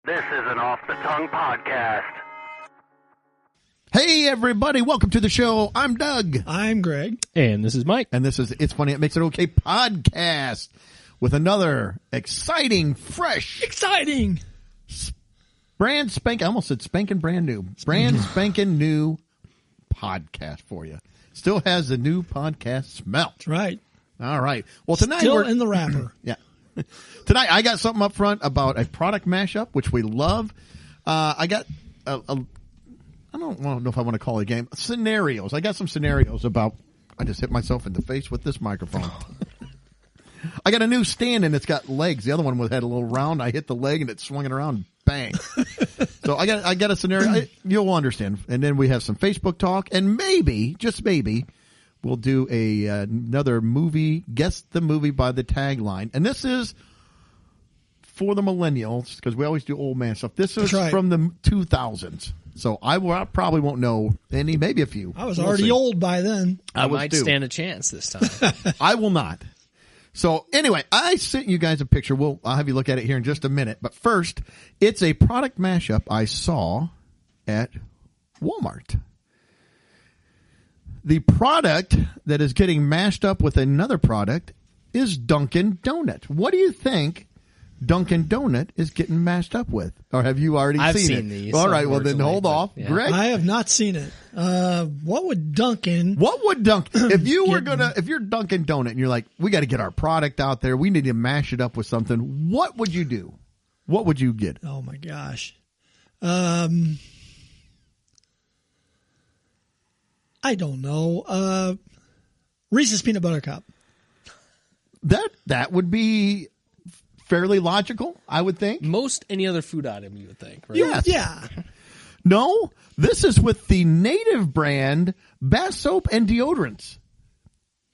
This is an off-the-tongue podcast. Hey, everybody. Welcome to the show. I'm Doug. I'm Greg. And this is Mike. And this is It's Funny It Makes It Okay podcast with another exciting, fresh, brand spanking, I almost said spanking brand new, podcast for you. Still has the new podcast smell. That's right. All right. Well, tonight Still we're in the wrapper. Yeah. Tonight I got something up front about a product mashup, which we love. I got I don't know if I want to call it a game. Scenarios. I got some scenarios about. I just hit myself in the face with this microphone. I got a new stand and it's got legs. The other one had a little round. I hit the leg and it swung it around. Bang. So I got a scenario. You'll understand. And then we have some Facebook talk and maybe, just maybe, we'll do another movie. Guess the movie by the tagline. And this is for the millennials because we always do old man stuff. This is from the 2000s. So I probably won't know any, maybe a few. I was already old by then. I might stand a chance this time. I will not. So anyway, I sent you guys a picture. I'll have you look at it here in just a minute. But first, it's a product mashup I saw at Walmart. The product that is getting mashed up with another product is Dunkin' Donut. What do you think Dunkin' Donut is getting mashed up with? Or have you already I've seen seen these. All right, well then hold off. Yeah. Greg? I have not seen it. What would Dunkin'? If you're Dunkin' Donut and you're like, we got to get our product out there, we need to mash it up with something, what would you do? What would you get? Oh my gosh. I don't know. Reese's Peanut Butter Cup. That would be fairly logical, I would think. Most any other food item you would think, right? Yes. Yeah. No, this is with the Native brand bath soap and deodorants.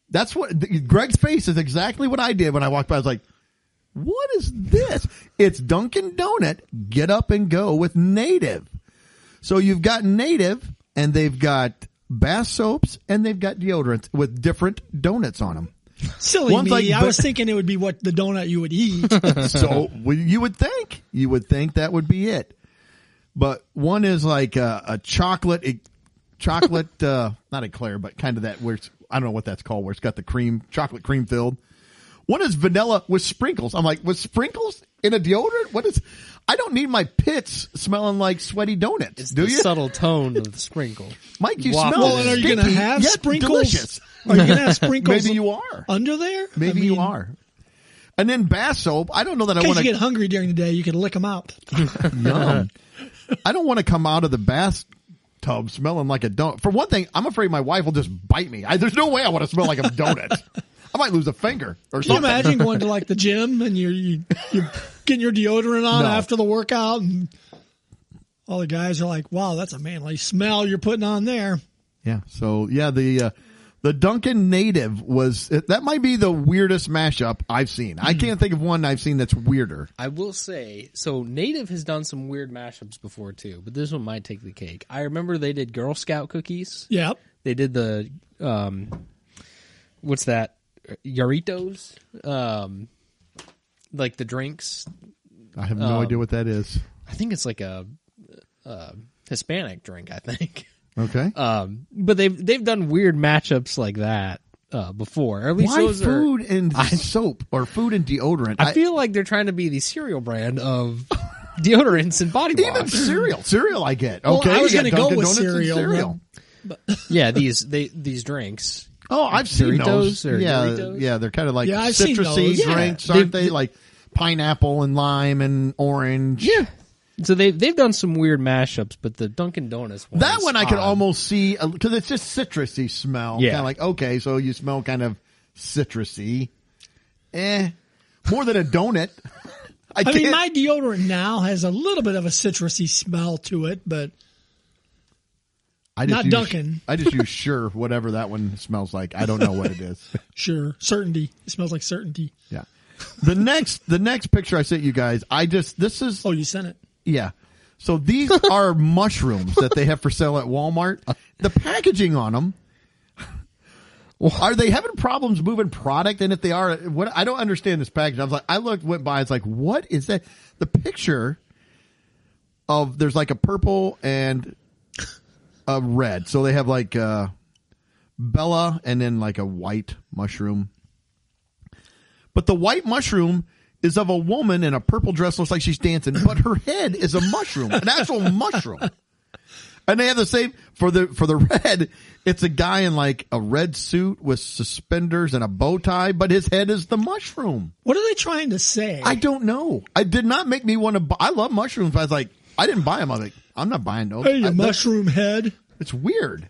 That's what Greg's face is exactly what I did when I walked by. I was like, what is this? It's Dunkin' Donut. Get up and go with Native. So you've got Native and they've got bath soaps and they've got deodorants with different donuts on them. Silly One's me. like, I was thinking it would be what the donut you would eat. So you would think that would be it. But one is like a chocolate, not eclair, but kind of that where it's, I don't know what that's called, where it's got the cream, chocolate cream filled. One is vanilla with sprinkles. I'm like, with sprinkles in a deodorant? What is? I don't need my pits smelling like sweaty donuts. It's do the you? subtle tone of the sprinkle. Mike, you Waffle. smell Well, and are you going to have sprinkles? Delicious. Are you going to have sprinkles? Maybe you are. Under there? Maybe you are. And then bath soap. I don't know that I In want case to you get hungry during the day, you can lick them out. Yum. I don't want to come out of the bathtub smelling like a donut. For one thing, I'm afraid my wife will just bite me. There's no way I want to smell like a donut. I might lose a finger or Can you something. imagine going to like the gym and you're getting your deodorant on after the workout and all the guys are like, wow, that's a manly smell you're putting on there. Yeah. So yeah, the Dunkin' Native that might be the weirdest mashup I've seen. I can't think of one I've seen that's weirder. I will say, so Native has done some weird mashups before too, but this one might take the cake. I remember they did Girl Scout cookies. Yep. They did the, what's that? Yarritos, like the drinks. I have no idea what that is. I think it's like a Hispanic drink, I think. Okay. But they've done weird matchups like that before. Or at least Why those food are, and soap or food and deodorant? I feel like they're trying to be the cereal brand of deodorants and body wash. Even cereal I get. Well, Okay, I was you going got to go Dunkin' with Donuts and cereal. Yeah, these drinks. Oh, I've seen those. Doritos or Doritos? Yeah, they're kind of like I've seen citrusy those. drinks, Yeah. aren't they? Like pineapple and lime and orange. Yeah. So they've done some weird mashups, but the Dunkin' Donuts one. That one I could odd. almost see because it's just citrusy smell. Yeah. Kind of like, okay, so you smell kind of citrusy. More than a donut. I mean, my deodorant now has a little bit of a citrusy smell to it, but not Dunkin'. I just use Sure, whatever that one smells like. I don't know what it is. Sure. Certainty. It smells like certainty. Yeah. The next picture I sent you guys, this is. Oh, you sent it? Yeah. So these are mushrooms that they have for sale at Walmart. The packaging on them. Are they having problems moving product? And if they are, I don't understand this package. I was like, went by. It's like, what is that? The picture there's like a purple and a red. So they have like Bella and then like a white mushroom. But the white mushroom is of a woman in a purple dress, looks like she's dancing, but her head is a mushroom, an actual mushroom. And they have the same for the red. It's a guy in like a red suit with suspenders and a bow tie, but his head is the mushroom. What are they trying to say? I don't know. It did not make me want to buy. I love mushrooms, but I was like, I didn't buy them. I was like, I'm not buying those. Hey, mushroom head. It's weird.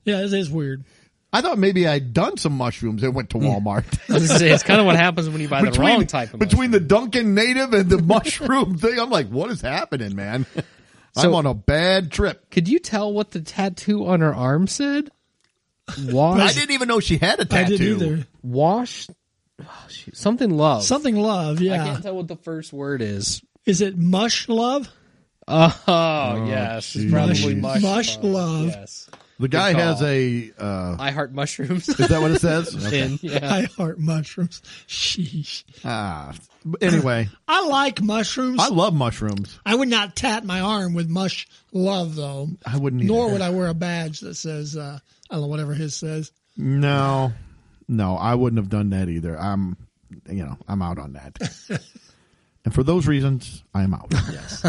Yeah, it is weird. I thought maybe I'd done some mushrooms and went to Walmart. I was gonna say, it's kind of what happens when you buy the wrong type of Between mushroom. the Dunkin' Native and the mushroom thing, I'm like, what is happening, man? So- I'm on a bad trip. Could you tell what the tattoo on her arm said? I Wash. didn't even know she had a tattoo. I didn't either. Wash. Oh, shoot. Something love. Something love, I yeah. can't tell what the first word is. Is it mush love? Oh yes, geez. it's probably mush. Mush love. Yes. The guy Good has call. a. I heart mushrooms. Is that what it says? Pin, yeah. I heart mushrooms. Sheesh. Anyway, I like mushrooms. I love mushrooms. I would not tat my arm with mush love, though. I wouldn't either. Nor would I wear a badge that says, I don't know, whatever his says. No, I wouldn't have done that either. I'm out on that. And for those reasons, I'm out. Yes.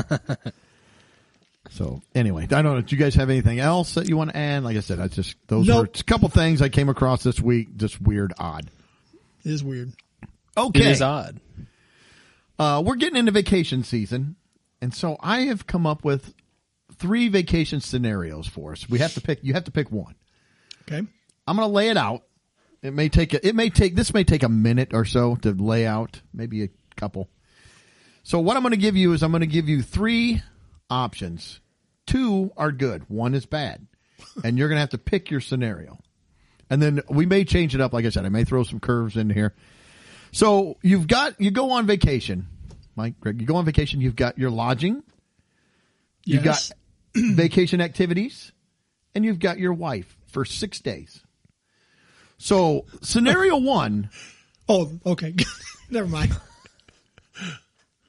So anyway, I don't know. Do you guys have anything else that you want to add? Like I said, those Nope. were a couple things I came across this week. Just weird, odd. It is weird. Okay. It is odd. We're getting into vacation season, and so I have come up with 3 vacation scenarios for us. You have to pick one. Okay. I'm going to lay it out. This may take a minute or so to lay out, maybe a couple. So what I'm going to give you is I'm going to give you 3 options. 2 are good. 1 is bad. And you're going to have to pick your scenario. And then we may change it up. Like I said, I may throw some curves in here. So you go on vacation, Mike, Greg, you go on vacation. You've got your lodging. You've Yes. got vacation activities, and you've got your wife for 6 days. So scenario 1, Oh, okay. Never mind.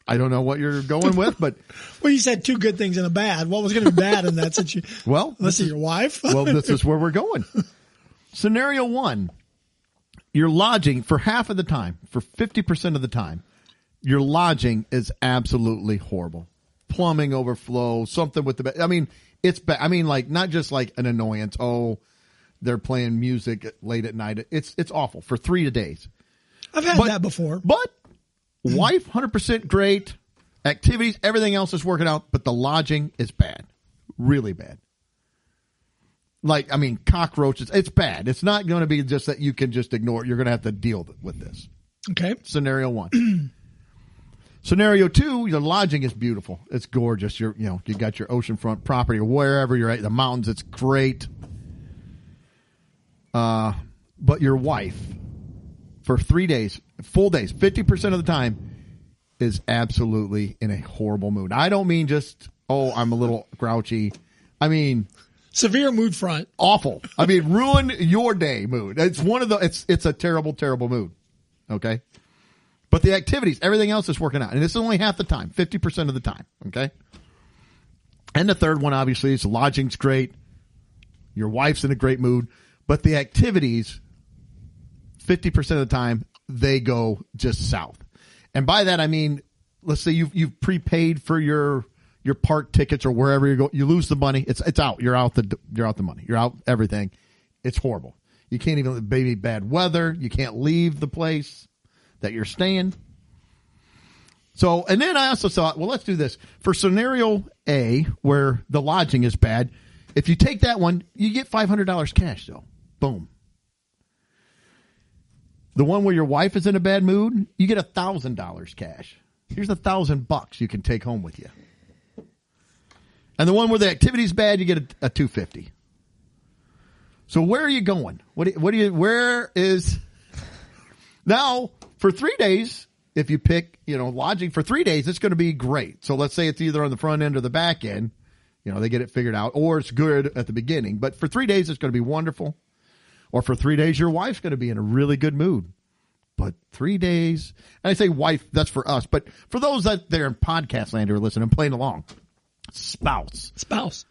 I don't know what you're going with, but Well, you said 2 good things and a bad. What was going to be bad in that situation? well, Let's see, your wife? this is where we're going. Scenario 1, your lodging for half of the time, for 50% of the time, your lodging is absolutely horrible. Plumbing overflow, something with the, I mean, it's bad. I mean, like, not just like an annoyance. Oh, they're playing music late at night. It's awful for 3 days. I've had that before. But wife, 100% great. Activities, everything else is working out, but the lodging is bad. Really bad. Like, I mean, cockroaches. It's bad. It's not going to be just that you can just ignore it. You're going to have to deal with this. Okay. Scenario 1. Scenario 2, your lodging is beautiful. It's gorgeous. You got your oceanfront property or wherever you're at, the mountains. It's great. But your wife, for 3 days, full days, 50% of the time, is absolutely in a horrible mood. I don't mean just, I'm a little grouchy. I mean, Severe mood front. awful. I mean, ruin your day mood. It's one of the, it's a terrible, terrible mood. Okay. But the activities, everything else is working out. And this is only half the time, 50% of the time. Okay. And the third one, obviously, is lodging's great. Your wife's in a great mood. But the activities, 50% of the time, they go just south. And by that, I mean, let's say you've prepaid for your park tickets or wherever you go. You lose the money. It's out. You're out the money. You're out everything. It's horrible. You can't even, baby, bad weather. You can't leave the place that you're staying. So, and then I also thought, well, let's do this. For scenario A, where the lodging is bad, if you take that one, you get $500 cash, though. Boom. The one where your wife is in a bad mood, you get $1,000 cash. Here's $1,000 you can take home with you. And the one where the activity's bad, you get a $250. So where are you going? Where is now for 3 days? If you pick, lodging for 3 days, it's going to be great. So let's say it's either on the front end or the back end. They get it figured out, or it's good at the beginning. But for 3 days, it's going to be wonderful. Or for 3 days, your wife's going to be in a really good mood. But 3 days, and I say wife, that's for us. But for those that they're in podcast land who are listening and playing along, spouse.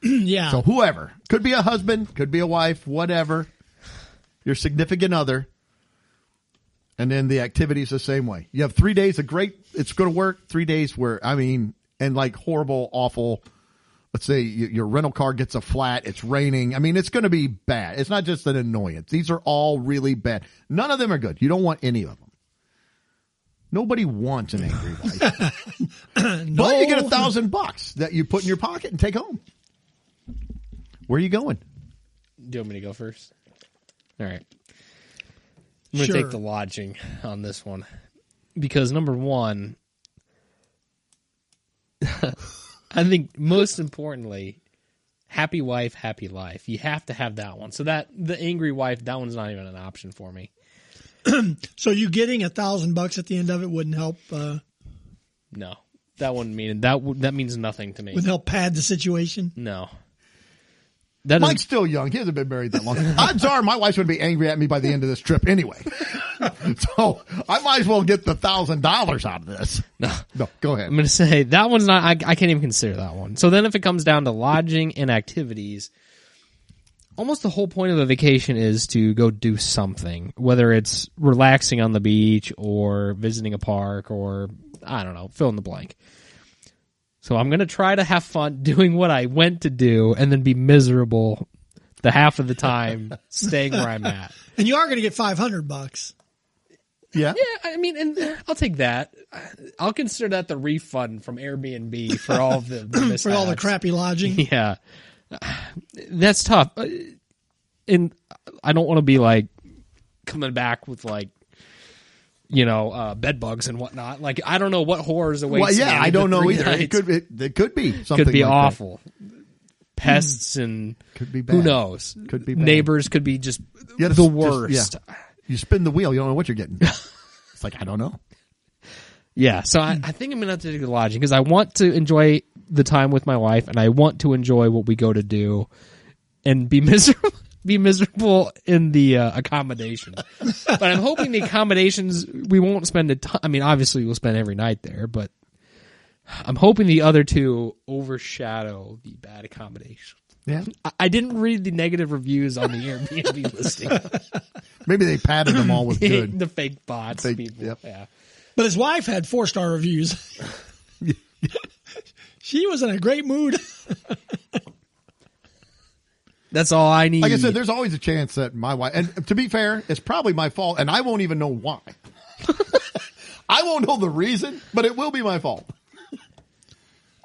Yeah. So whoever, could be a husband, could be a wife, whatever, your significant other. And then the activities the same way. You have 3 days of great, it's going to work. 3 days where, and like horrible, awful, let's say your rental car gets a flat, it's raining. It's going to be bad. It's not just an annoyance. These are all really bad. None of them are good. You don't want any of them. Nobody wants an angry wife. No. But you get $1,000 that you put in your pocket and take home. Where are you going? Do you want me to go first? All right. I'm going to take the lodging on this one. Because number one, I think most importantly, happy wife, happy life. You have to have that one. So that the angry wife, that one's not even an option for me. So you getting $1,000 at the end of it wouldn't help? No, that wouldn't mean that means nothing to me. Wouldn't help pad the situation? No. Mike's still young. He hasn't been married that long. Odds are my wife's going to be angry at me by the end of this trip anyway. So I might as well get the $1,000 out of this. No, go ahead. I'm going to say that one's not, I can't even consider that one. So then if it comes down to lodging and activities, almost the whole point of a vacation is to go do something, whether it's relaxing on the beach or visiting a park or, I don't know, fill in the blank. So I'm going to try to have fun doing what I went to do and then be miserable the half of the time staying where I'm at. And you are going to get $500. Yeah. Yeah, and I'll take that. I'll consider that the refund from Airbnb for all of the mishaps. For all the crappy lodging. Yeah. That's tough. And I don't want to be like coming back with like, bed bugs and whatnot. Like, I don't know what horrors await. Well, yeah, I don't know either. It could be something. Could be like awful. Pests and could be bad. Who knows? Could be bad. Neighbors could be just the worst. You spin the wheel, you don't know what you're getting. It's like, I don't know. Yeah, so I think I'm going to have to take the lodging because I want to enjoy the time with my wife and I want to enjoy what we go to do and be miserable. Be miserable in the accommodation. But I'm hoping the accommodations, we won't spend a ton. Obviously we'll spend every night there, but I'm hoping the other two overshadow the bad accommodation. Yeah. I didn't read the negative reviews on the Airbnb listing. Maybe they padded them all with good. The fake bots. People. Yep. Yeah. But his wife had 4-star reviews. She was in a great mood. That's all I need. Like I said, there's always a chance that my wife, and to be fair, it's probably my fault, and I won't even know why. I won't know the reason, but it will be my fault.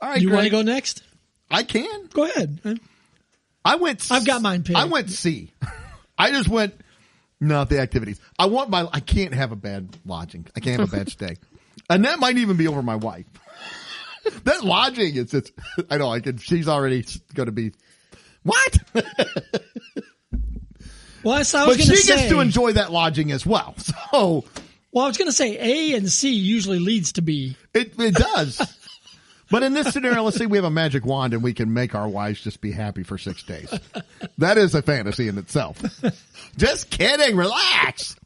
All right, you want to go next? I can. Go ahead. I've got mine picked. I went C. I just went, no, the activities. I can't have a bad lodging. I can't have a bad stay. And that might even be over my wife. That lodging, I know, she's already going to be, what? Well, I was but she gets to enjoy that lodging as well. So, well, I was going to say A and C usually leads to B. It does. But in this scenario, let's say we have a magic wand and we can make our wives just be happy for 6 days. That is a fantasy in itself. Just kidding. Relax.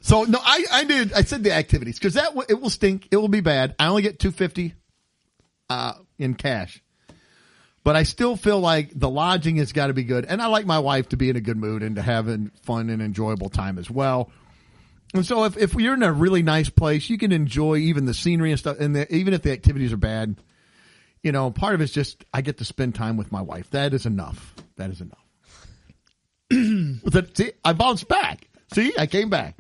So no, I said the activities because it will stink. It will be bad. I only get $250 in cash. But I still feel like the lodging has got to be good. And I like my wife to be in a good mood and to have a fun and enjoyable time as well. And so if you're in a really nice place, you can enjoy even the scenery and stuff. And even if the activities are bad, part of it's just I get to spend time with my wife. That is enough. That is enough. See, I bounced back. See, I came back.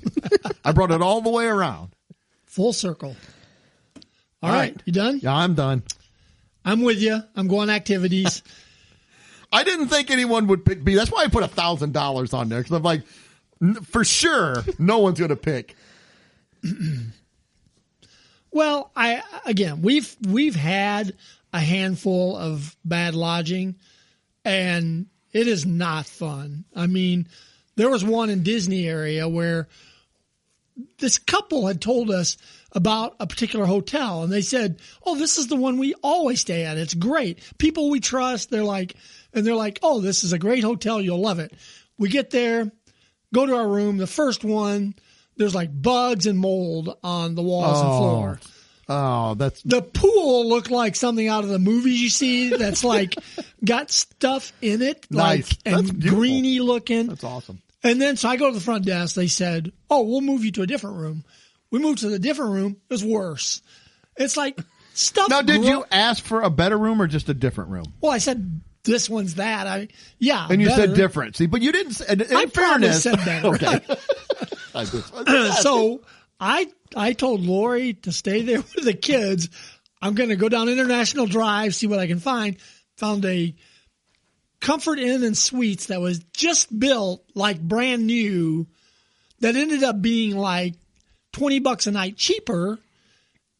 I brought it all the way around. Full circle. All right. You done? Yeah, I'm done. I'm with you. I'm going activities. I didn't think anyone would pick B. That's why I put $1,000 on there. Because I'm like, for sure, no one's going to pick. Well, we've had a handful of bad lodging, and it is not fun. There was one in Disney area where this couple had told us about a particular hotel, and they said, "Oh, this is the one we always stay at. It's great. People we trust." They're like, "Oh, this is a great hotel. You'll love it." We get there, go to our room. The first one, there's like bugs and mold on the walls and floor. Oh, that's the pool looked like something out of the movies you see. That's like got stuff in it, nice. like and greeny looking. That's awesome. And then so I go to the front desk. They said, "Oh, we'll move you to a different room." We moved to the different room. It was worse. It's like stuff. Now, did you ask for a better room or just a different room? Well, I said this one's that. And you better. said different. See, but you didn't. In I probably fairness, said better. Okay. So I told Lori to stay there with the kids. I'm going to go down International Drive, see what I can find. Found a Comfort Inn and Suites that was just built like brand new that ended up being like $20 a night cheaper.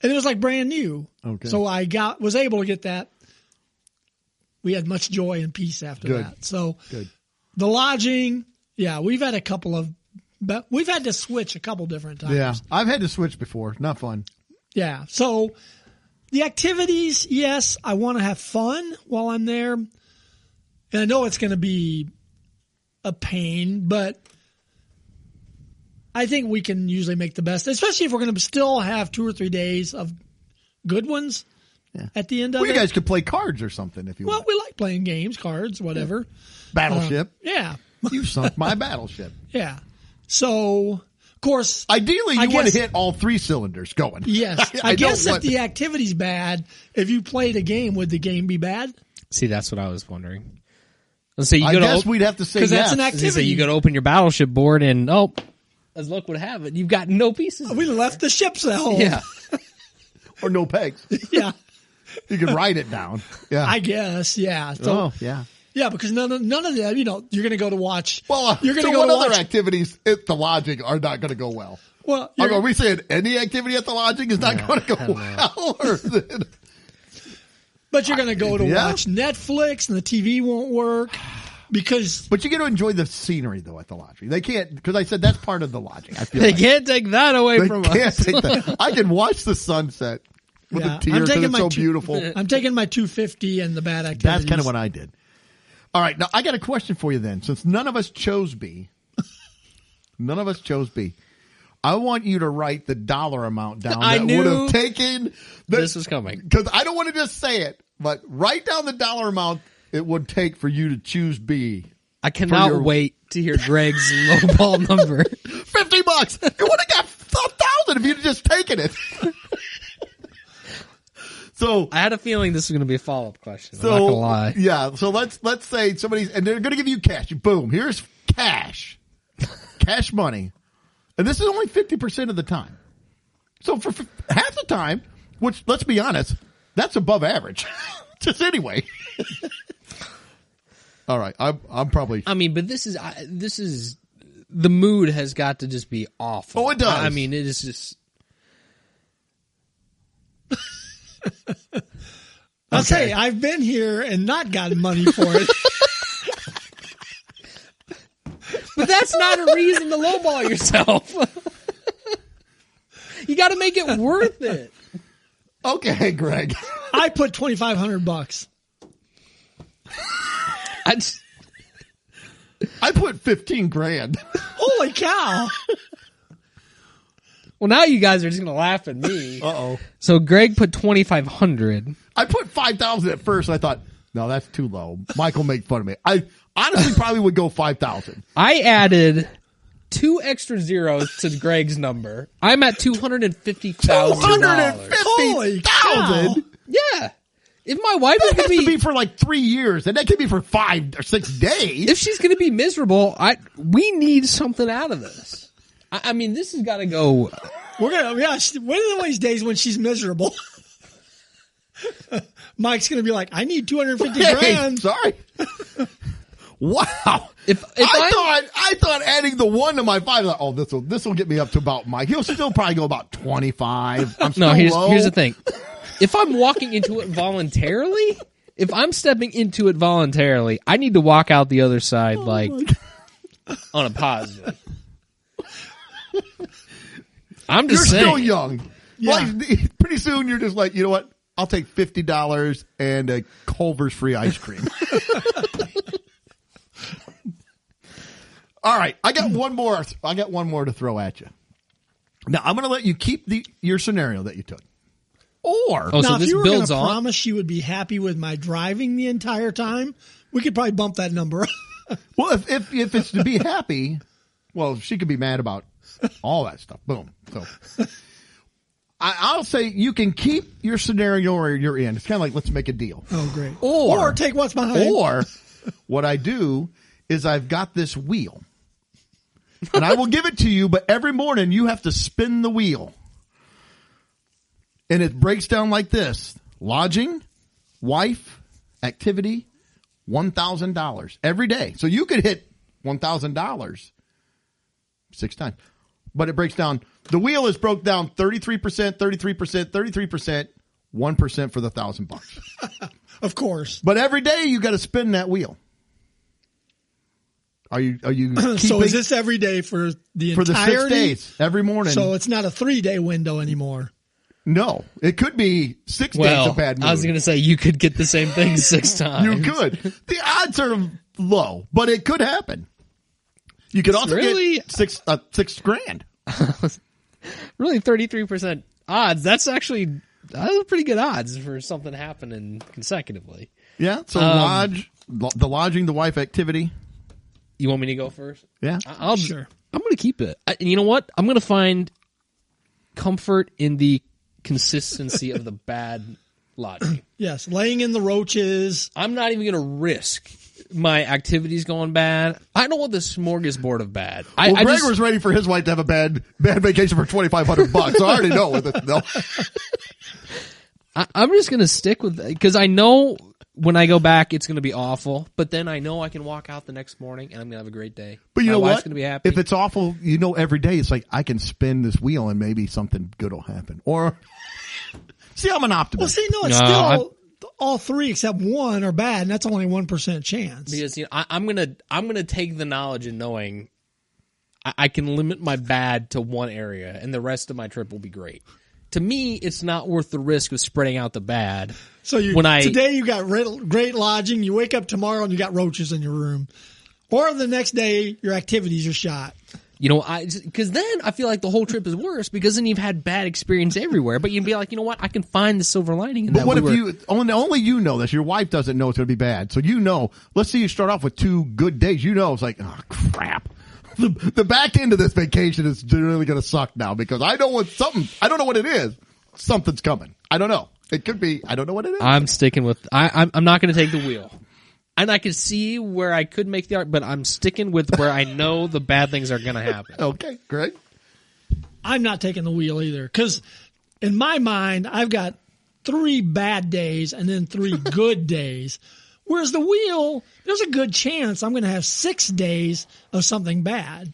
And it was like brand new. Okay. So I was able to get that. We had much joy and peace after that. So the lodging, we've had but we've had to switch a couple different times. Yeah, I've had to switch before. Not fun. Yeah. So the activities, yes, I want to have fun while I'm there. And I know it's going to be a pain, but I think we can usually make the best, especially if we're going to still have 2 or 3 days of good ones at the end of it. You guys could play cards or something if you want. Well, we like playing games, cards, whatever. Battleship. Yeah. You sunk my battleship. Yeah. So, of course. Ideally, you want to hit all 3 cylinders going. Yes. I guess if the activity's bad, if you played a game, would the game be bad? See, that's what I was wondering. Let's say I guess we'd have to say yes. Because that's an activity. So you got to open your battleship board and, as luck would have it, you've got no pieces. We left the ships at home. Yeah. Or no pegs. Yeah. You can write it down. Yeah. I guess, yeah. So, yeah, because none of that, you're going to go to watch. Well, you're going to so go what to other watch activities at the lodging are not going to go well? Well, are we saying any activity at the lodging is not going to go well? Or but you're going to go to watch Netflix and the TV won't work. But you get to enjoy the scenery though at the lodging. They can't, because I said that's part of the lodging. I feel they can't take that away from us. Take that. I can watch the sunset with the tears because it's so beautiful. I'm taking my $250 and the bad activities. That's kind of what I did. All right, now I got a question for you then. Since none of us chose B, I want you to write the dollar amount down I that knew would have taken. This was coming. Because I don't want to just say it, but write down the dollar amount it would take for you to choose B. I cannot wait to hear Greg's lowball number. $50. You would have got 1,000 if you'd just taken it. So I had a feeling this was going to be a follow-up question. I'm not going to lie. Yeah. So let's say somebody's, and they're going to give you cash. Boom. Here's cash money. And this is only 50% of the time. So for half the time, which let's be honest, that's above average. Just anyway. All right. I'm probably. I mean, but this is the mood has got to just be awful. Oh, it does. I mean, it is just. I'll say I've been here and not gotten money for it. But that's not a reason to lowball yourself. You got to make it worth it. Okay, Greg. I put $2,500. I put 15 grand. Holy cow. Well, now you guys are just going to laugh at me. Uh-oh. So Greg put 2,500. I put 5,000 at first, and I thought, no, that's too low. Mike will make fun of me. I honestly probably would go 5,000. I added 2 extra zeros to Greg's number. I'm at $250,000. $250,000? Yeah. If my wife is going to be for like 3 years, and that could be for 5 or 6 days. If she's going to be miserable, we need something out of this. I mean, this has got to go. We're gonna, one of these days when she's miserable, Mike's gonna be like, "I need 250 grand." Sorry. Wow. If I thought adding the 1 to my 5, I thought, this will get me up to about Mike. He'll still probably go about 25. I'm still low. Here's the thing. If I'm walking into it voluntarily, if I'm stepping into it voluntarily, I need to walk out the other side on a positive. I'm just saying. You're still young. Yeah. Like, pretty soon you're just like, you know what? I'll take $50 and a Culver's free ice cream. All right, I got one more. To throw at you. Now I'm going to let you keep your scenario that you took. Or Oh, now, so if this you were going builds to on. promise you would be happy with my driving the entire time, we could probably bump that number up. well, if it's to be happy, well, she could be mad about all that stuff. Boom. So I'll say you can keep your scenario where you're in. It's kind of like, let's make a deal. Oh, great. Or take what's behind. Or what I do is I've got this wheel. And I will give it to you, but every morning you have to spin the wheel. And it breaks down like this. Lodging, wife, activity, $1,000 every day. So you could hit $1,000 6 times. But it breaks down. The wheel is broke down 33%, 33%, 33%, 1% for the $1,000. Of course. But every day you got to spin that wheel. Are you So is this every day for the entirety? For the 6 days, every morning. So it's not a 3-day window anymore. No, it could be 6 days of bad mood. I was going to say you could get the same thing 6 times. You could. The odds are low, but it could happen. You could also get six grand. Really, 33% odds. That's pretty good odds for something happening consecutively. Yeah. So the lodging, the wife activity. You want me to go first? Yeah. Sure. I'm going to keep it. You know what? I'm going to find comfort in the consistency of the bad lodging. Yes, laying in the roaches. I'm not even going to risk my activities going bad. I don't want the smorgasbord of bad. Greg was ready for his wife to have a bad vacation for $2,500. So I already know with it. No. I'm just going to stick with it because I know when I go back, it's going to be awful. But then I know I can walk out the next morning and I'm going to have a great day. But you know My wife's what? going to be happy. If it's awful, every day it's like I can spin this wheel and maybe something good will happen. Or see, I'm an optimist. Well, see, no, it's still all 3 except 1 are bad, and that's only 1% chance. Because I'm gonna take the knowledge and knowing I can limit my bad to one area, and the rest of my trip will be great. To me, it's not worth the risk of spreading out the bad. So today you got great lodging. You wake up tomorrow and you got roaches in your room, or the next day your activities are shot. You know, because then I feel like the whole trip is worse because then you've had bad experience everywhere. But you'd be like, you know what? I can find the silver lining in that. But what if you only you know this? Your wife doesn't know it's going to be bad. So let's say you start off with 2 good days. It's like, oh crap. The back end of this vacation is really going to suck now because I don't know what it is. Something's coming. I don't know. It could be. I don't know what it is. I'm sticking with. I'm not going to take the wheel. And I can see where I could make the art, but I'm sticking with where I know the bad things are going to happen. Okay, great. I'm not taking the wheel either because in my mind, I've got 3 bad days and then 3 good days. Whereas the wheel, there's a good chance I'm going to have 6 days of something bad.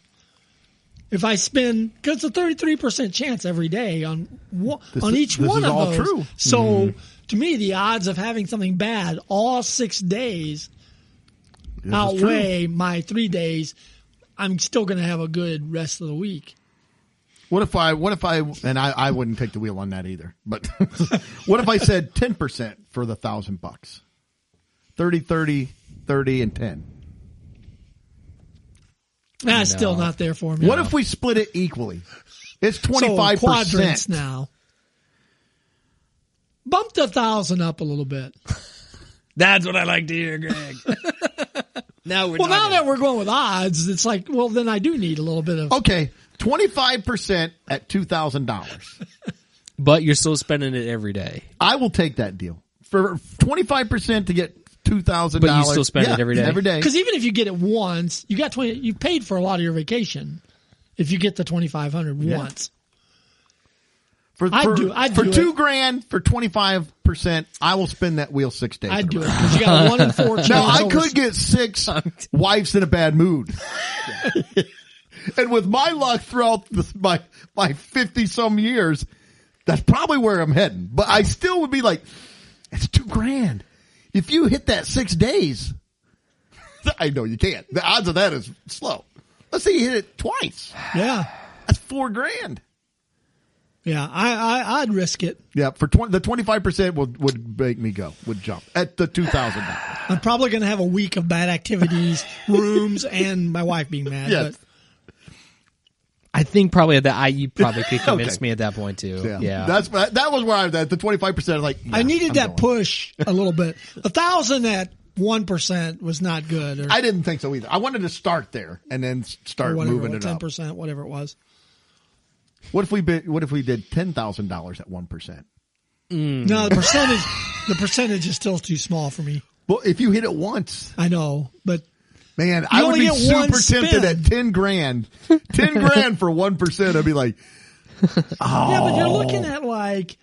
If I spend, because it's a 33% chance every day on each one of those. True. So to me, the odds of having something bad all 6 days outweigh my 3 days. I'm still going to have a good rest of the week. What if I, and I wouldn't take the wheel on that either, but what if I said 10% for the $1,000? 30, 30, 30, and 10. That's still not there for me. What if we split it equally? It's 25%. So quadrants now. Bumped 1,000 up a little bit. That's what I like to hear, Greg. Now that we're going with odds, it's like, well, then I do need a little bit of. Okay, 25% at $2,000. But you're still spending it every day. I will take that deal for 25% to get $2,000. But you still spend it every day. Every day. Because even if you get it once, you got 20. You paid for a lot of your vacation. If you get the 2,500 once. I'd do $2,000 for 25%, I will spin that wheel 6 days. I'd do it because you got a 1 in 4 chance. Now I could get 6 wives in a bad mood, and with my luck throughout my 50-some years, that's probably where I'm heading. But I still would be like, it's $2,000. If you hit that 6 days, I know you can't. The odds of that is slow. Let's say you hit it twice. Yeah, that's $4,000. Yeah, I'd risk it. Yeah, for the 25% would make me go, would jump at the $2,000. I'm probably going to have a week of bad activities, rooms, and my wife being mad. Yes. But I think probably at that you probably could convince me at that point too. Yeah. That was where I was at. The 25%. Like I needed that push a little bit. 1,000 at 1% was not good. I didn't think so either. I wanted to start there and then start moving it 10%, up. whatever it was. What if we did $10,000 at 1%? No, the percentage is still too small for me. Well, if you hit it once, I know, but man, I would be super tempted at $10,000. $10,000 for 1%. I'd be like, oh, yeah, but you're looking at like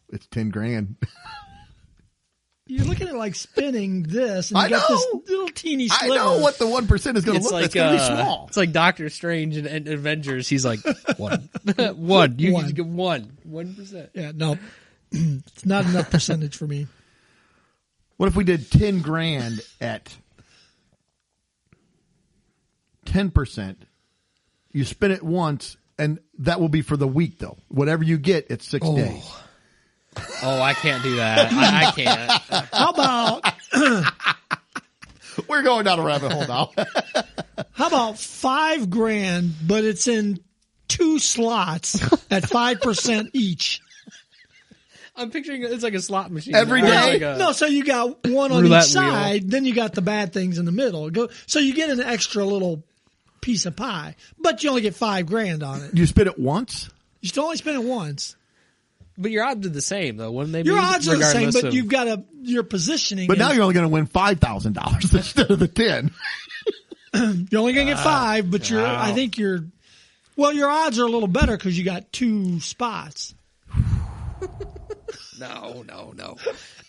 it's $10,000. You're looking at like spinning this, and you got this little teeny sliver. I know what the 1% is going to look like. It's going to be small. It's like Doctor Strange and Avengers. He's like, one. One. You just get 1%. Yeah, no. It's not enough percentage for me. What if we did $10,000 at 10%? You spin it once, and that will be for the week, though. Whatever you get, it's 6 days. Oh, I can't do that. I can't. How about we're going down a rabbit hole now. How about $5,000, but it's in 2 slots at 5% each? I'm picturing it's like a slot machine every day. No, so you got one on each side, then you got the bad things in the middle. So you get an extra little piece of pie, but you only get $5,000 on it. You spin it once. You should only spin it once. But your odds are the same, though, wouldn't they? Your odds are the same, but you've got your positioning. But now you're only going to win $5,000 instead of the 10. You're only going to get 5, but I think your odds are a little better because you got 2 spots. No.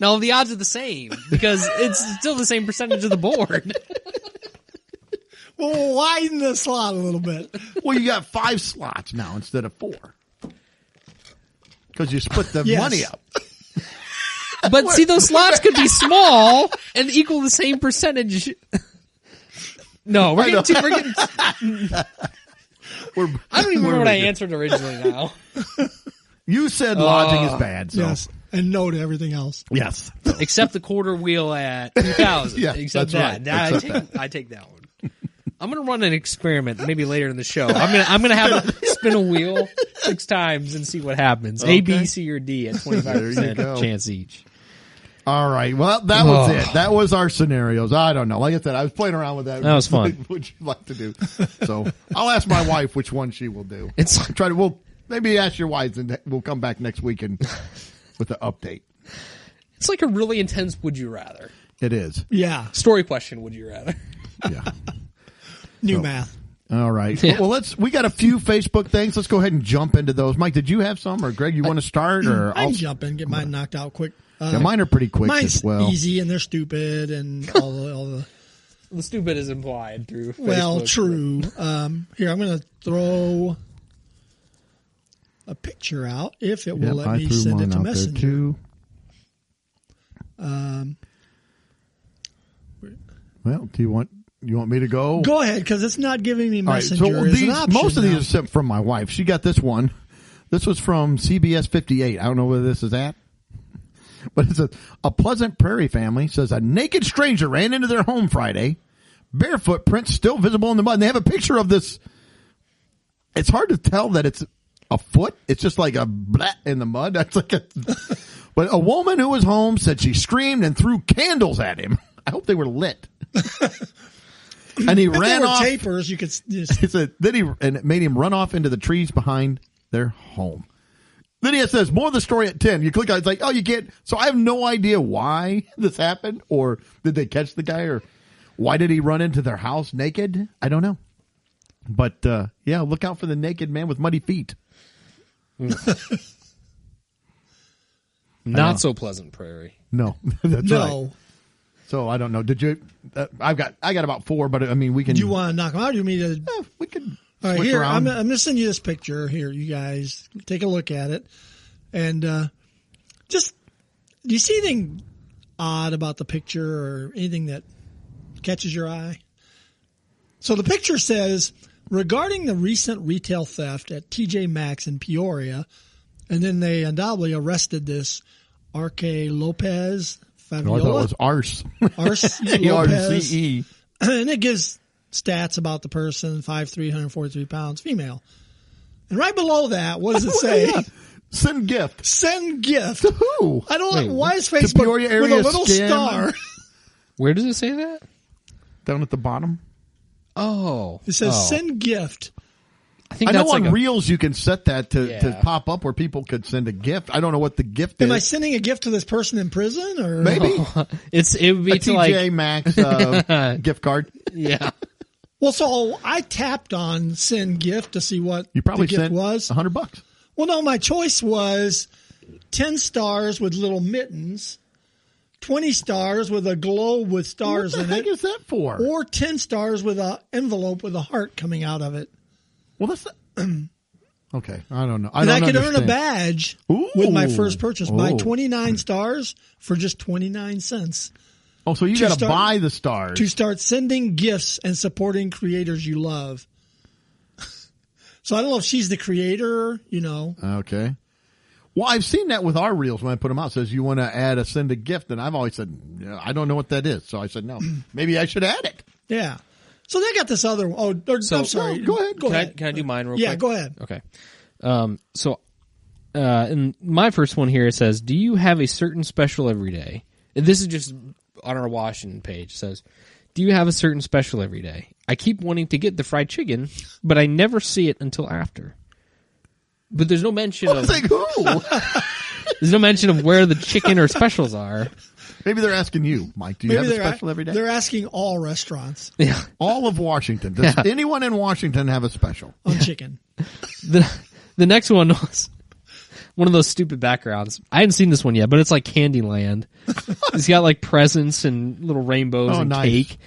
No, the odds are the same because it's still the same percentage of the board. Well, widen the slot a little bit. Well, you got 5 slots now instead of 4. Because you split the money up. But see, those slots could be small and equal the same percentage. No, we're getting I don't even remember what I answered originally now. You said lodging is bad. So. Yes, and no to everything else. Yes. Except the quarter wheel at 2,000. Yeah, except that's that. right. I take that one. I'm gonna run an experiment maybe later in the show. I'm gonna have a spin a wheel 6 times and see what happens. Okay. A, B, C, or D at 25% chance each. All right. Well, that was it. That was our scenarios. I don't know. Like I said, I was playing around with that. That was fun. What would you like to do? So I'll ask my wife which one she will do. We'll maybe ask your wife, and we'll come back next week and with the update. It's like a really intense would you rather. It is. Yeah. Story question, would you rather? Yeah. New math. All right. Yeah. Well, we got a few Facebook things. Let's go ahead and jump into those. Mike, did you have some, or Greg, you want to start? Or I can jump in, get mine knocked out quick. Yeah, mine are pretty quick as well. Mine's easy, and they're stupid, and all the. The stupid is implied through Facebook. Well, true. Here, I'm going to throw a picture out if it will let me send it to Messenger. Well, do you want me to go? Go ahead, because it's not giving me Messenger right, so as an option. Most of these are sent from my wife. She got this one. This was from CBS 58. I don't know where this is at. But it's a Pleasant Prairie family says a naked stranger ran into their home Friday. Barefoot prints still visible in the mud. And they have a picture of this. It's hard to tell that it's a foot. It's just like a blat in the mud. That's like But a woman who was home said she screamed and threw candles at him. I hope they were lit. And he ran off. Tapers, you could. And it made him run off into the trees behind their home. Then he says more of the story at 10. You click on it, it's like, oh, you can't. So I have no idea why this happened, or did they catch the guy, or why did he run into their house naked? I don't know. But yeah, look out for the naked man with muddy feet. Not so Pleasant Prairie. No, that's right. So I don't know. Did you? I got about 4, but I mean we can. Do you want to knock them out? Or do you mean to? We could. All right, here I'm going to send you this picture. Here, you guys take a look at it, and just do you see anything odd about the picture or anything that catches your eye? So the picture says regarding the recent retail theft at TJ Maxx in Peoria, and then they undoubtedly arrested this R.K. Lopez Fabiola. I thought it was Arce. Arce Lopez. A-R-C-E. And it gives stats about the person, 5'3", 143 pounds, female. And right below that, what does it say? Yeah. Send gift. Send gift. To who? I don't Wait, know. Why is Facebook Peoria area with a little scam? star? Where does it say that? Down at the bottom. Oh. It says send gift. I think I know that's on like Reels you can set that to Yeah. pop up where people could send a gift. I don't know what the gift Am I is. sending a gift to this person in prison? Or Maybe. it would be A to TJ Maxx gift card. yeah. Well, so I tapped on send gift to see what You probably the gift sent was. $100. Well, no, my choice was 10 stars with little mittens, 20 stars with a globe with stars What in the heck it, is that for? or 10 stars with an envelope with a heart coming out of it. Well, that's okay. I don't know. And I could earn a understand. badge Ooh. with my first purchase. Buy Oh. 29 stars for just 29 cents Oh, so you to got to start- buy the stars. to start sending gifts and supporting creators you love. So I don't know if she's the creator, you know. Okay. Well, I've seen that with our reels when I put them out. It says you want to send a gift, and I've always said I don't know what that is. So I said no. Maybe I should add it. Yeah. So they got this other. I'm sorry. no, go ahead. Go ahead. Can I do mine real Yeah, quick? go ahead. Okay. In my first one here, it says, do you have a certain special every day? And this is just on our Washington page. It says, do you have a certain special every day? I keep wanting to get the fried chicken, but I never see it until after. But there's no mention I of was like, who? there's no mention of where the chicken or specials are. Maybe they're asking you, Mike. Do you have a special every day? They're asking all restaurants Yeah. All of Washington. Does anyone in Washington have a special? on chicken. The next one was one of those stupid backgrounds. I hadn't seen this one yet, but it's like Candyland. It's got like presents and little rainbows and nice. cake.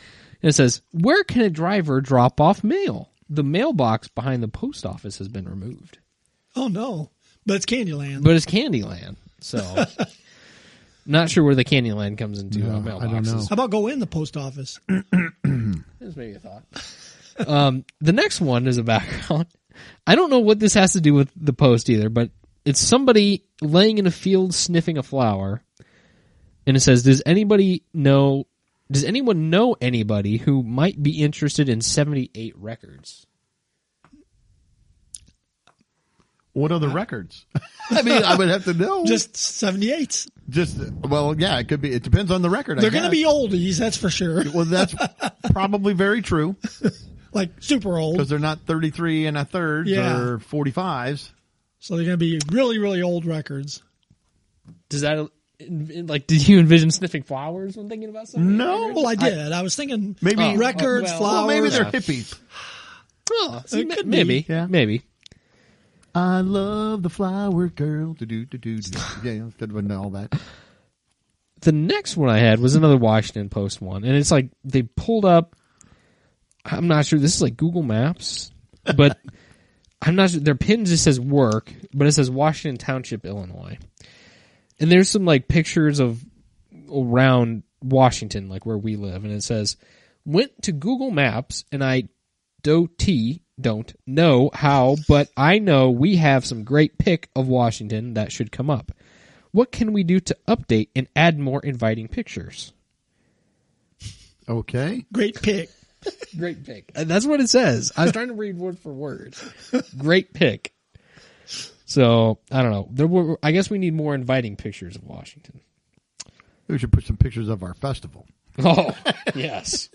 And it says, where can a driver drop off mail? The mailbox behind the post office has been removed. Oh no, but it's Candyland. But it's Candyland. So not sure where the Candyland comes into mailboxes. I don't know. How about go in the post office? That's maybe a thought. The next one is a background. I don't know what this has to do with the post either, but it's somebody laying in a field sniffing a flower. And it says, does anyone know anybody who might be interested in 78 records? What other records? I mean, I would have to know. Just 78s. Well, yeah, it could be. It depends on the record. They're going to be oldies, that's for sure. Well, that's probably very true Like super old. because they're not 33 and a third Yeah. or 45s. So they're going to be really, really old records. Does that, like, did you envision sniffing flowers when thinking about something? No. Well, I did. I was thinking Maybe- records, well, flowers. Well, maybe they're Yeah. hippies. Oh, see, It could maybe. be. Yeah. Maybe. I love the flower girl. Do. Yeah, could have all that. The next one I had was another Washington Post one, and it's like they pulled up. I'm not sure. This is like Google Maps, but I'm not sure. Their pin just says work, but it says Washington Township, Illinois. And there's some like pictures of around Washington, like where we live, and it says went to Google Maps, and I don't know how, but I know we have some great pic of Washington that should come up. What can we do to update and add more inviting pictures? Okay. Great pick. Great pic. That's what it says. I was trying to read word for word. Great pic. So, I don't know. I guess we need more inviting pictures of Washington. We should put some pictures of our festival. Oh, yes.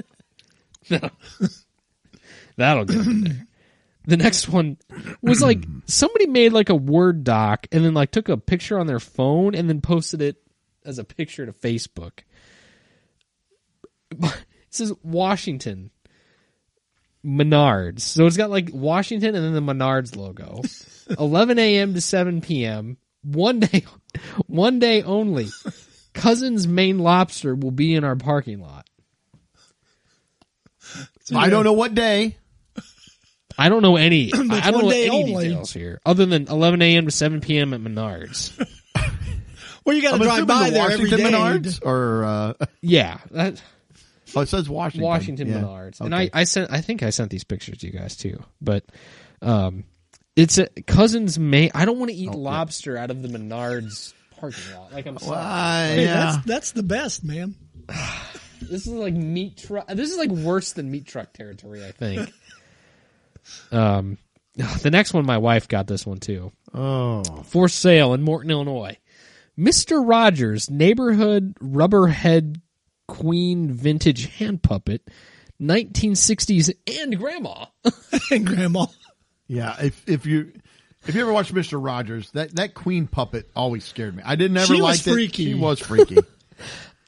That'll get in there. The next one was like somebody made like a Word doc and then like took a picture on their phone and then posted it as a picture to Facebook. It says Washington Menards. So it's got like Washington and then the Menards logo. 11 a.m. to 7 p.m. One day only. Cousin's Maine Lobster will be in our parking lot. I don't know what day. I don't know any. I don't know one day any only. details here, other than 11 a.m. to 7 p.m. at Menards. Well, you got to I'm drive assuming by the there every Washington day. Menards or Yeah, Oh, it says Washington. Washington Yeah. Menards. Okay. And I think I sent these pictures to you guys too. But it's a cousin's mate. I don't want to eat lobster out of the Menards parking lot. Like, I'm sorry. Hey, Yeah. that's the best, man. This is like meat truck. This is like worse than meat truck territory, I think. The next one, my wife got this one too. Oh. For sale in Morton, Illinois. Mr. Rogers Neighborhood Rubberhead Queen Vintage Hand Puppet, 1960s, and Grandma. And Grandma. Yeah, if you ever watched Mr. Rogers, that queen puppet always scared me. I didn't ever She was like it. freaky. She was freaky.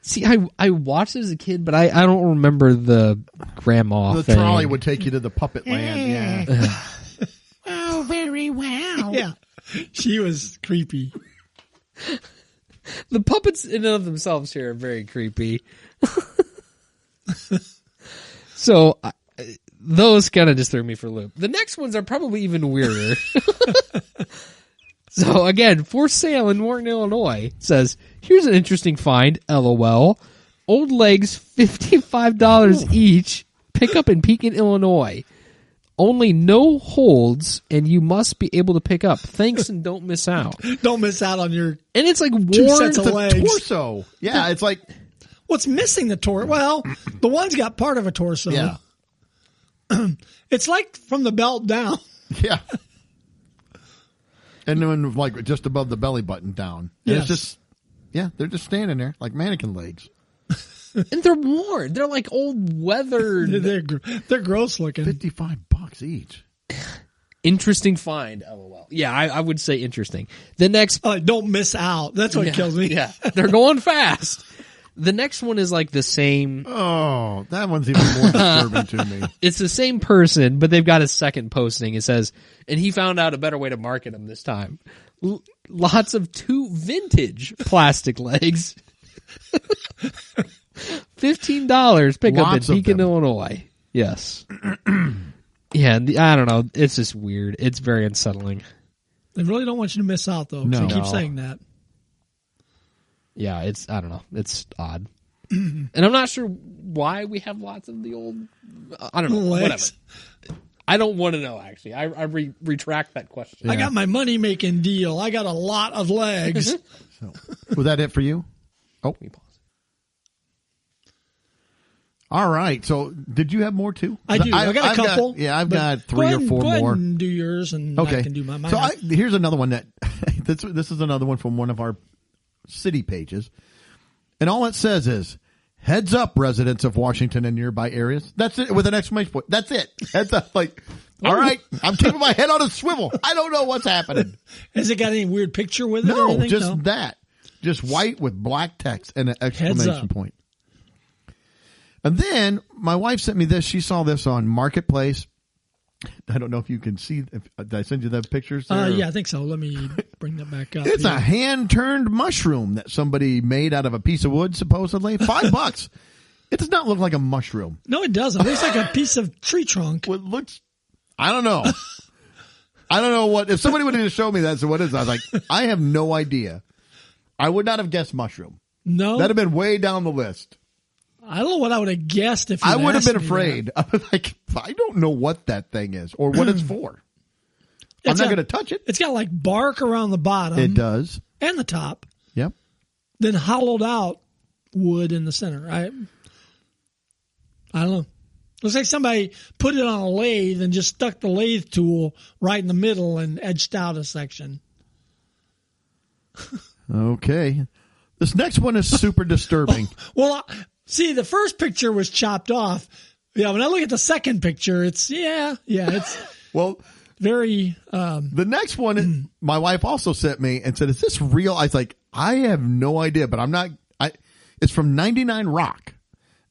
See, I watched it as a kid, but I don't remember the grandma The thing. trolley would take you to the puppet land. Yeah. Oh, very well. Yeah. She was creepy. The puppets in and of themselves here are very creepy. So those kind of just threw me for a loop. The next ones are probably even weirder. So again, for sale in Morton, Illinois, says, here's an interesting find, LOL. Old legs, $55 each. Pick up in Pekin, Illinois. Only no holds, and you must be able to pick up. Thanks, and don't miss out. Don't miss out on your And it's like two worn sets of The legs. torso. Yeah, it's like, What's missing the torso? Well, the one's got part of a torso. yeah. It's like from the belt down. Yeah. And then like just above the belly button down. And Yes. it's just, yeah, they're just standing there like mannequin legs. And they're worn. They're like old weathered. They're gross looking. $55 each. Interesting find, LOL. Yeah, I would say interesting. The next, Don't miss out. That's what kills me. yeah, they're going fast. The next one is like the same. Oh, that one's even more disturbing to me. It's the same person, but they've got a second posting. It says, and he found out a better way to market them this time. Lots of two vintage plastic legs. $15 pick up in Lots of Pekin, them. Illinois. Yes. Yeah, and I don't know. It's just weird. It's very unsettling. They really don't want you to miss out, though. No. They keep saying that. Yeah, I don't know. It's odd. And I'm not sure why we have lots of the old, I don't know, Legs. whatever. I don't want to know, actually. I retract that question. I got my money-making deal. I got a lot of legs. So, was that it for you? Oh, Let me pause. all right. So, did you have more too? I do. I got a couple. I've but got go 3 ahead or and- 4 go ahead more. and do yours, and Okay. I can do mine. So here's another one that this is another one from one of our city pages, and all it says is, "Heads up, residents of Washington and nearby areas." That's it with an exclamation point. That's it. Heads up. Like, all right, I'm keeping my head on a swivel. I don't know what's happening. Has it got any weird picture with it? or No, anything? just No? that. Just white with black text and an Heads exclamation up. point. And then my wife sent me this. She saw this on Marketplace. I don't know if you can see. Did I send you the pictures? There? Yeah, I think so. Let me bring that back up. It's here. a hand-turned mushroom that somebody made out of a piece of wood, supposedly. $5. It does not look like a mushroom. No, it doesn't. It looks like a piece of tree trunk. It looks, I don't know. I don't know what, if somebody would have showed me that, so what is that? I was like, I have no idea. I would not have guessed mushroom. No, That'd have been way down the list. I don't know what I would have guessed if I you'd would have asked been me afraid. I was like, I don't know what that thing is or what it's for. I'm It's not got- going to touch it. That. It's got like bark around the bottom It does. and the top, Yep. then hollowed out wood in the center. I don't know. Looks like somebody put it on a lathe and just stuck the lathe tool right in the middle and edged out a section. Okay. This next one is super disturbing. Well, see, the first picture was chopped off. Yeah, when I look at the second picture, it's it's Well, very. the next one, my wife also sent me and said, "Is this real?" I was like, "I have no idea," but I'm not. It's from 99 Rock,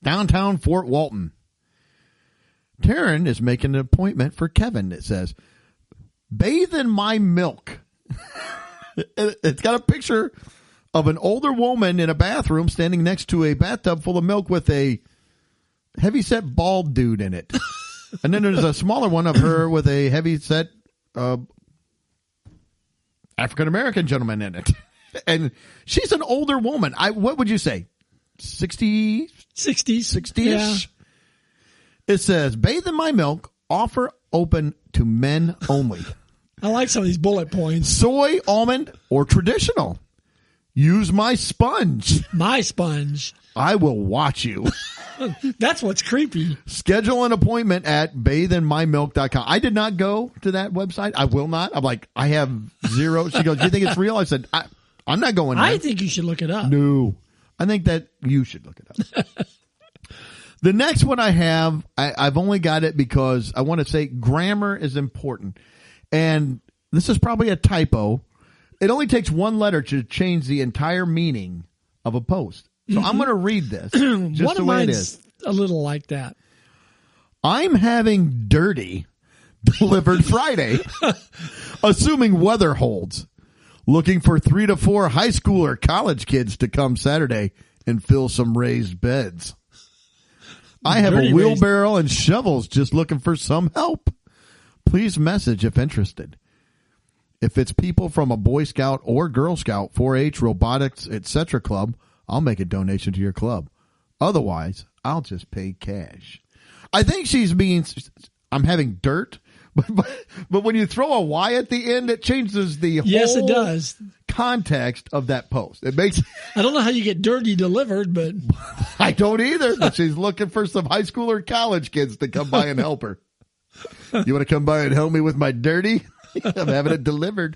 downtown Fort Walton. Taryn is making an appointment for Kevin. It says, "Bathe in my milk." It's got a picture of an older woman in a bathroom standing next to a bathtub full of milk with a heavyset bald dude in it. And then there's a smaller one of her with a heavyset African-American gentleman in it. And she's an older woman. What would you say? 60, 60s. 60-ish. Yeah. It says, bathe in my milk, offer open to men only. I like some of these bullet points. Soy, almond, or traditional. Use my sponge. My sponge. I will watch you. That's what's creepy. Schedule an appointment at batheinmymilk.com. I did not go to that website. I will not. I'm like, I have zero. She goes, you think it's real? I said, I'm not going there. I think you should look it up. No. I think that you should look it up. The next one I have, I've only got it because I want to say grammar is important. And this is probably a typo. It only takes one letter to change the entire meaning of a post. So I'm going to read this just One the of way it mine's is. a little like that. I'm having dirty delivered Friday, assuming weather holds. Looking for 3 to 4 high school or college kids to come Saturday and fill some raised beds. I have Dirty a wheelbarrow and shovels, just looking for some help. Please message if interested. If it's people from a Boy Scout or Girl Scout, 4-H, robotics, etc. club, I'll make a donation to your club. Otherwise, I'll just pay cash. I think she's being, I'm having dirt, but when you throw a Y at the end, it changes the whole Yes, it does. context of that post. It makes, I don't know how you get dirty delivered, but I don't either, but she's looking for some high school or college kids to come by and help her. You want to come by and help me with my dirty? I'm having it delivered.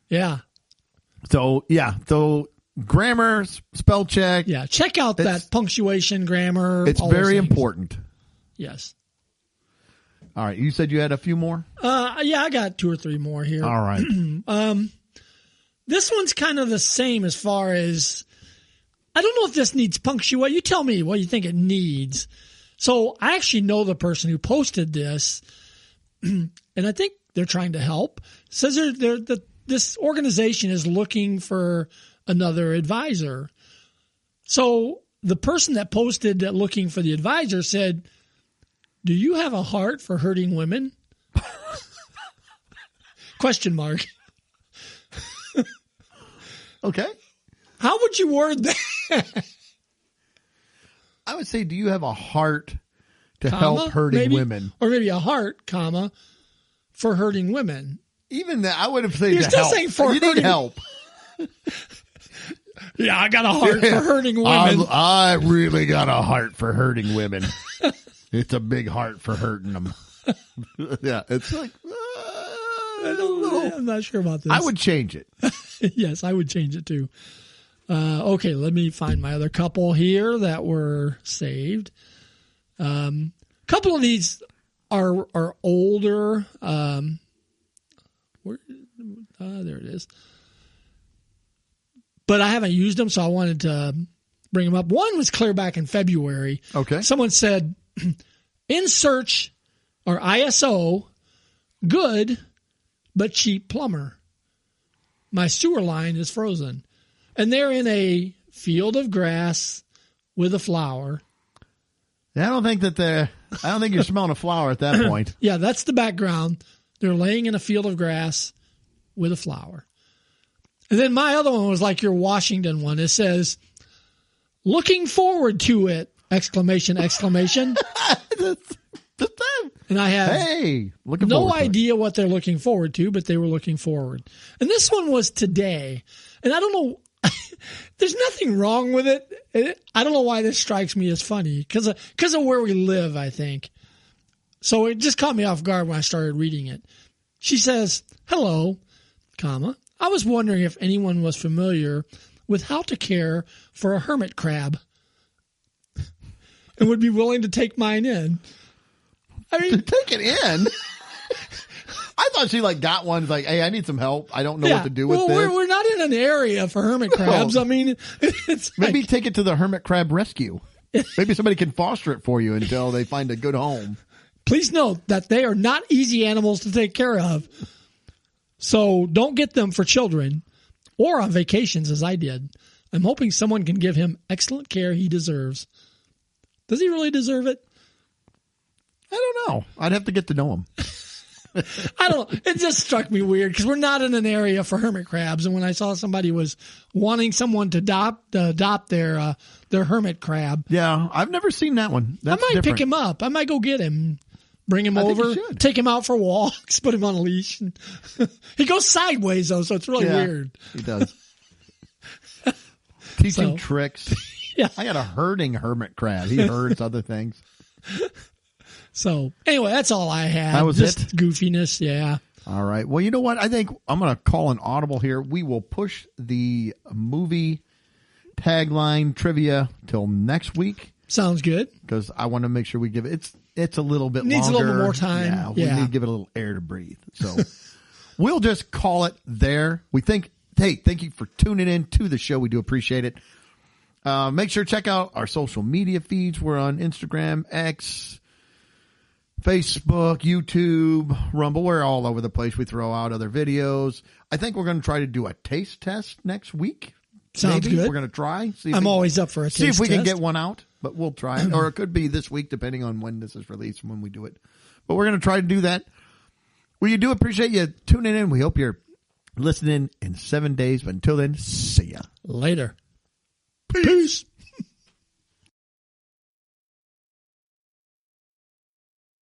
yeah. So grammar, spell check. Yeah. Check out that punctuation, grammar. It's all those very things. important. Yes. All right. You said you had a few more? Yeah, I got 2 or 3 more here. All right. This one's kind of the same as far as, I don't know if this needs punctuation. You tell me what you think it needs. So I actually know the person who posted this, and I think they're trying to help. It says this organization is looking for another advisor. So the person that posted that looking for the advisor said, do you have a heart for hurting women? Question mark. Okay. How would you word that? I would say, do you have a heart to help hurting maybe, women? Or maybe a heart, comma, for hurting women. Even that, I would have said You're to still help. saying for you hurting- need help. Yeah, I got a heart for hurting women. I really got a heart for hurting women. It's a big heart for hurting them. Yeah, it's like, I'm not sure about this. I would change it. Yes, I would change it too. Okay, let me find my other couple here that were saved. Couple of these are older. There it is. But I haven't used them, so I wanted to bring them up. One was clear back in February. Okay. Someone said, in search, or ISO, good but cheap plumber. My sewer line is frozen. And they're in a field of grass with a flower. I don't think you're smelling a flower at that point. Yeah, that's the background. They're laying in a field of grass with a flower. And then my other one was like your Washington one. It says, looking forward to it, exclamation, exclamation. And I have looking no forward to it. idea what they're looking forward to, but they were looking forward. And this one was today. And I don't know, there's nothing wrong with it. I don't know why this strikes me as funny because of where we live, I think. So it just caught me off guard when I started reading it. She says, hello, comma, I was wondering if anyone was familiar with how to care for a hermit crab and would be willing to take mine in. I mean, Take it in. I thought she got one. Like, hey, I need some help. I don't know what to do with this. We're not in an area for hermit crabs. I mean, it's Maybe take it to the hermit crab rescue. Maybe somebody can foster it for you until they find a good home. Please note that they are not easy animals to take care of. So don't get them for children or on vacations as I did. I'm hoping someone can give him excellent care he deserves. Does he really deserve it? I don't know. I'd have to get to know him. I don't know. It just struck me weird because we're not in an area for hermit crabs. And when I saw somebody was wanting someone to adopt their hermit crab. Yeah, I've never seen that one. That's I might different. pick him up. I might go get him. Bring him I think over, you should. take him out for walks, put him on a leash. And he goes sideways though, so it's really weird. He does. Teach him So- tricks. Yeah. I got a herding hermit crab. He herds other things. So anyway, that's all I had. That was Just it? goofiness, yeah. All right. Well, you know what? I think I'm going to call an audible here. We will push the movie tagline trivia till next week Sounds good. because I want to make sure we give it. It's a little bit Needs a longer. little bit more time. Yeah, we Yeah. need to give it a little air to breathe. So we'll just call it there. Hey, thank you for tuning in to the show. We do appreciate it. Make sure to check out our social media feeds. We're on Instagram, X, Facebook, YouTube, Rumble. We're all over the place. We throw out other videos. I think we're going to try to do a taste test next week. Sounds Maybe. good. We're going to try. See if I'm we- always up for a See if taste we can test. get one out, but we'll try. Or it could be this week, depending on when this is released and when we do it. But we're going to try to do that. We do appreciate you tuning in. We hope you're listening in 7 days. But until then, see ya. Later. Peace.